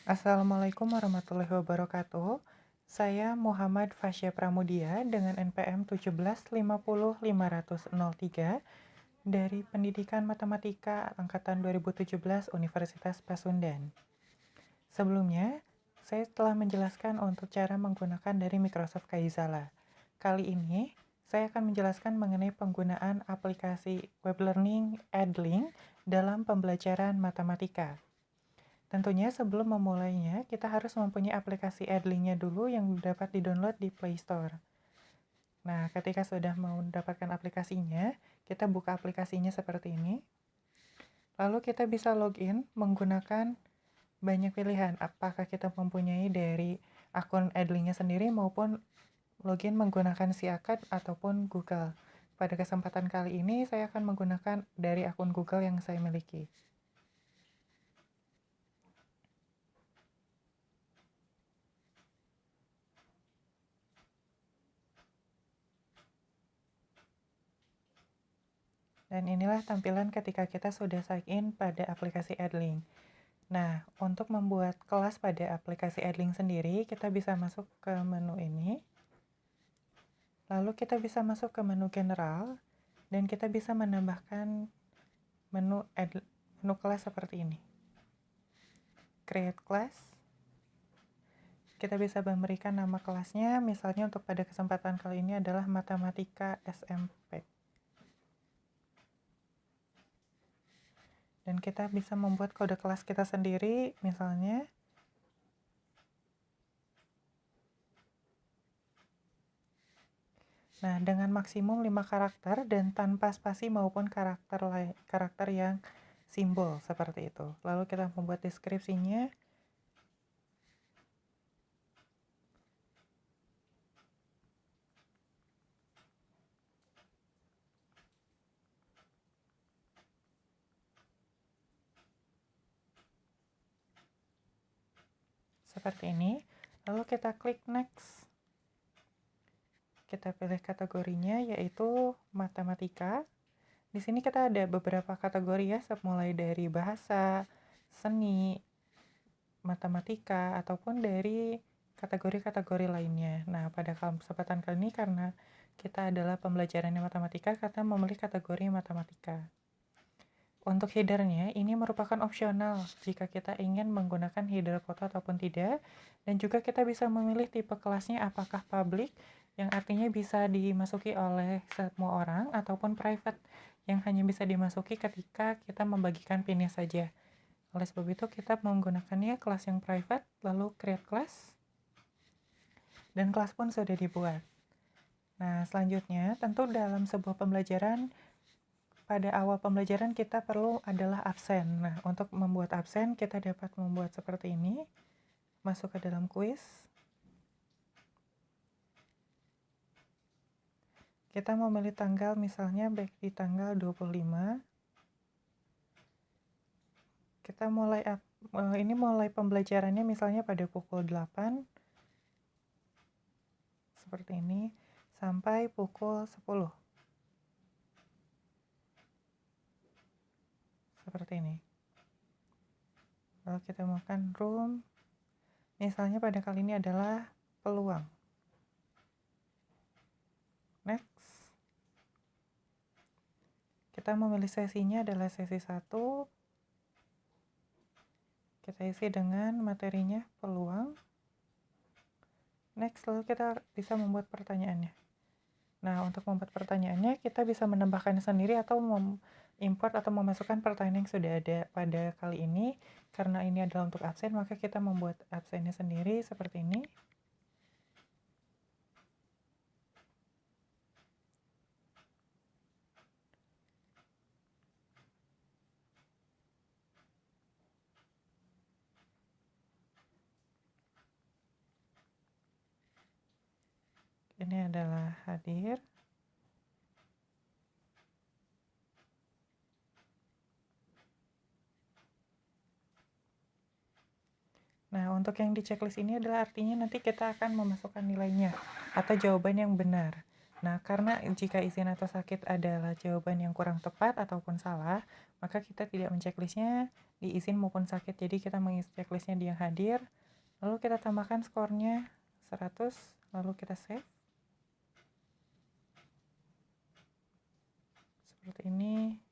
Assalamualaikum warahmatullahi wabarakatuh. Saya Muhammad Fasya Pramudia dengan NPM 1750503 dari Pendidikan Matematika Angkatan 2017 Universitas Pasundan. Sebelumnya, saya telah menjelaskan untuk cara menggunakan dari Microsoft Kaizala. Kali ini, saya akan menjelaskan mengenai penggunaan aplikasi web learning Edlink dalam pembelajaran matematika. Tentunya sebelum memulainya, kita harus mempunyai aplikasi Edlink-nya dulu yang dapat di-download di Play Store. Nah, ketika sudah mendapatkan aplikasinya, kita buka aplikasinya seperti ini. Lalu kita bisa login menggunakan banyak pilihan. Apakah kita mempunyai dari akun Edlink-nya sendiri maupun login menggunakan Siakat ataupun Google. Pada kesempatan kali ini, saya akan menggunakan dari akun Google yang saya miliki. Dan inilah tampilan ketika kita sudah sign in pada aplikasi Edlink. Nah, untuk membuat kelas pada aplikasi Edlink sendiri, kita bisa masuk ke menu ini. Lalu kita bisa masuk ke menu general, dan kita bisa menambahkan menu kelas seperti ini. Create class. Kita bisa memberikan nama kelasnya, misalnya untuk pada kesempatan kali ini adalah Matematika SMP. Dan kita bisa membuat kode kelas kita sendiri, misalnya nah, dengan maksimum 5 karakter dan tanpa spasi maupun karakter yang simbol seperti itu. Lalu kita membuat deskripsinya. Seperti ini. Lalu kita klik next. Kita pilih kategorinya yaitu matematika. Di sini kita ada beberapa kategori ya, mulai dari bahasa, seni, matematika, ataupun dari kategori-kategori lainnya. Nah, pada kesempatan kali ini karena kita adalah pembelajarannya matematika, kita memilih kategori matematika. Untuk header-nya, ini merupakan opsional jika kita ingin menggunakan header foto ataupun tidak. Dan juga kita bisa memilih tipe kelasnya apakah public, yang artinya bisa dimasuki oleh semua orang, ataupun private, yang hanya bisa dimasuki ketika kita membagikan PIN-nya saja. Oleh sebab itu, kita menggunakannya kelas yang private, lalu create class, dan kelas pun sudah dibuat. Nah, selanjutnya, tentu dalam sebuah pembelajaran, pada awal pembelajaran kita perlu adalah absen. Nah, untuk membuat absen, kita dapat membuat seperti ini. Masuk ke dalam kuis. Kita memilih tanggal, misalnya baik di tanggal 25. Kita ini mulai pembelajarannya misalnya pada pukul 8. Seperti ini. Sampai pukul 10. Seperti ini. Lalu kita makan room. Misalnya pada kali ini adalah peluang. Next. Kita memilih sesinya adalah sesi 1. Kita isi dengan materinya peluang. Next, lalu kita bisa membuat pertanyaannya. Nah, untuk membuat pertanyaannya, kita bisa menambahkan sendiri atau import atau memasukkan pertanyaan yang sudah ada pada kali ini. Karena ini adalah untuk absen, maka kita membuat absennya sendiri seperti ini. Ini adalah hadir. Nah, untuk yang di checklist ini adalah artinya nanti kita akan memasukkan nilainya atau jawaban yang benar. Nah, karena jika izin atau sakit adalah jawaban yang kurang tepat ataupun salah, maka kita tidak menceklisnya di izin maupun sakit. Jadi kita mengisi checklistnya di yang hadir, lalu kita tambahkan skornya 100, lalu kita save. Seperti ini.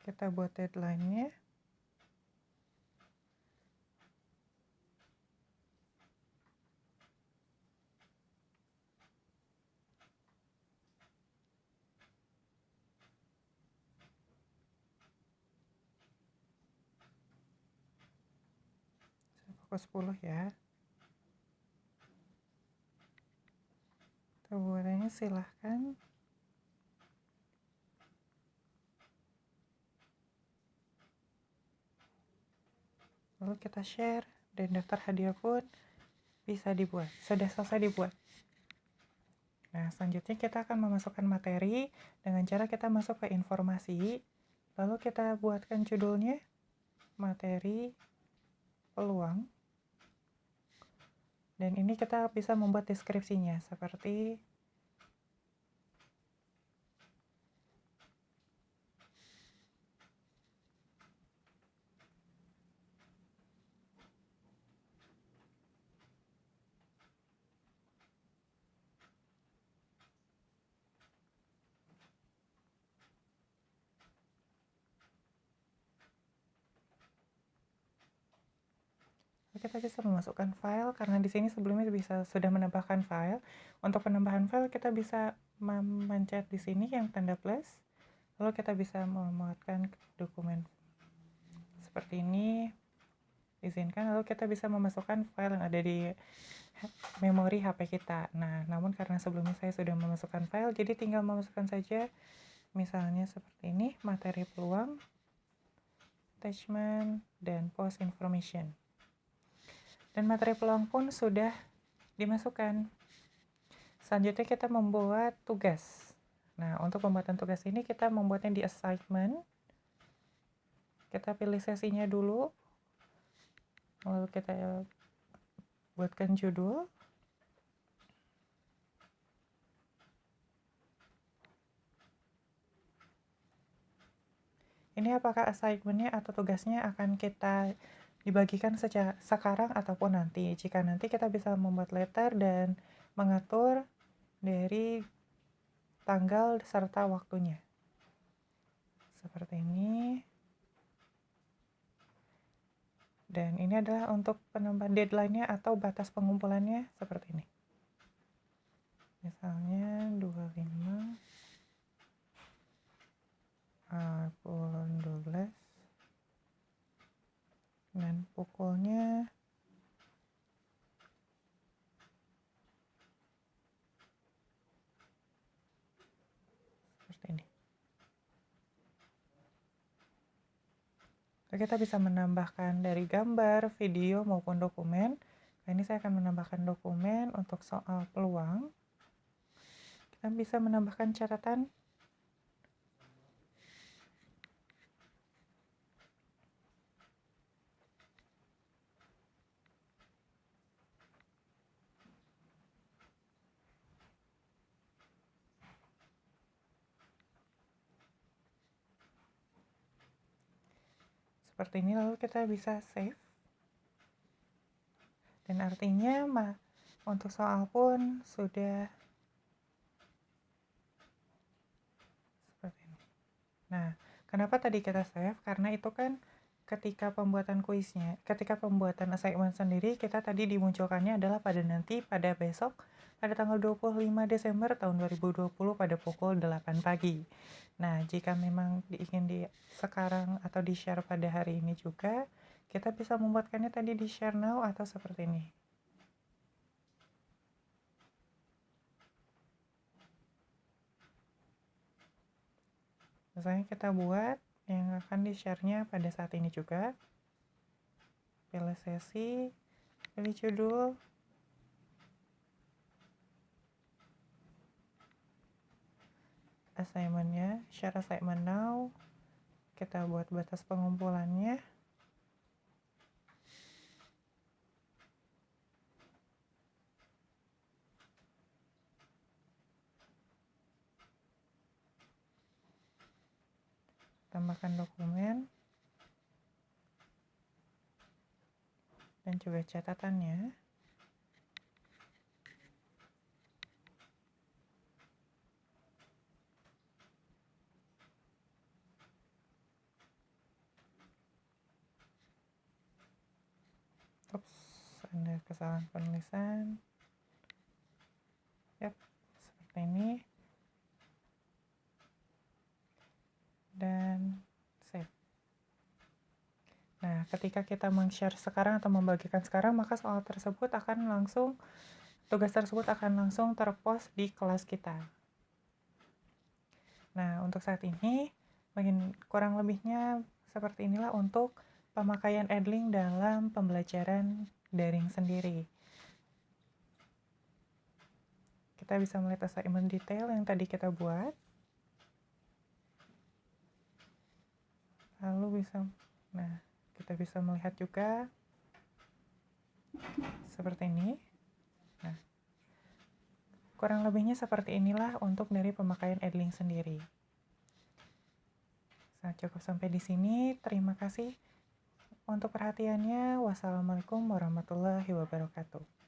Kita buat deadline-nya. Pukul 10 ya. Buatannya silahkan. Lalu kita share dan daftar hadiah pun bisa dibuat. Sudah selesai dibuat. Nah, selanjutnya kita akan memasukkan materi dengan cara kita masuk ke informasi. Lalu kita buatkan judulnya materi peluang. Dan ini kita bisa membuat deskripsinya seperti kita bisa memasukkan file karena di sini sebelumnya sudah menambahkan file. Untuk penambahan file kita bisa memencet di sini yang tanda plus. Lalu kita bisa memuatkan dokumen seperti ini. Izinkan, lalu kita bisa memasukkan file yang ada di memori HP kita. Nah, namun karena sebelumnya saya sudah memasukkan file, jadi tinggal memasukkan saja misalnya seperti ini, materi peluang, attachment, dan post information. Dan materi peluang pun sudah dimasukkan. Selanjutnya kita membuat tugas. Nah, untuk pembuatan tugas ini kita membuatnya di assignment. Kita pilih sesinya dulu. Lalu kita buatkan judul. Ini apakah assignment-nya atau tugasnya akan kita dibagikan sekarang ataupun nanti. Jika nanti kita bisa membuat letter dan mengatur dari tanggal serta waktunya. Seperti ini. Dan ini adalah untuk penambahan deadline-nya atau batas pengumpulannya seperti ini. Misalnya 25 pukul 12 dan pukulnya seperti ini. Kita bisa menambahkan dari gambar, video, maupun dokumen. Nah, ini saya akan menambahkan dokumen untuk soal peluang. Kita bisa menambahkan catatan. Seperti ini, lalu kita bisa save. Dan artinya untuk soal pun sudah seperti ini. Nah, kenapa tadi kita save? Karena itu kan ketika pembuatan kuisnya, ketika pembuatan assignment sendiri, kita tadi dimunculkannya adalah pada besok, pada tanggal 25 Desember tahun 2020 pada pukul 8 pagi. Nah, jika memang ingin sekarang atau di-share pada hari ini juga, kita bisa membuatkannya tadi di share now atau seperti ini. Misalnya kita buat yang akan di-share-nya pada saat ini juga. Pilih sesi, pilih judul, assignment-nya, share assignment now. Kita buat batas pengumpulannya. Tambahkan dokumen. Dan juga catatannya. Ups, ada kesalahan penulisan. Yap, seperti ini. Dan save. Nah, ketika kita meng-share sekarang atau membagikan sekarang, maka tugas tersebut akan langsung terpost di kelas kita. Nah, untuk saat ini, kurang lebihnya seperti inilah untuk pemakaian Edlink dalam pembelajaran daring sendiri. Kita bisa melihat assignment detail yang tadi kita buat. Lalu kita bisa melihat juga seperti ini. Nah, kurang lebihnya seperti inilah untuk dari pemakaian Edlink sendiri. Nah, cukup sampai di sini. Terima kasih untuk perhatiannya. Wassalamualaikum warahmatullahi wabarakatuh.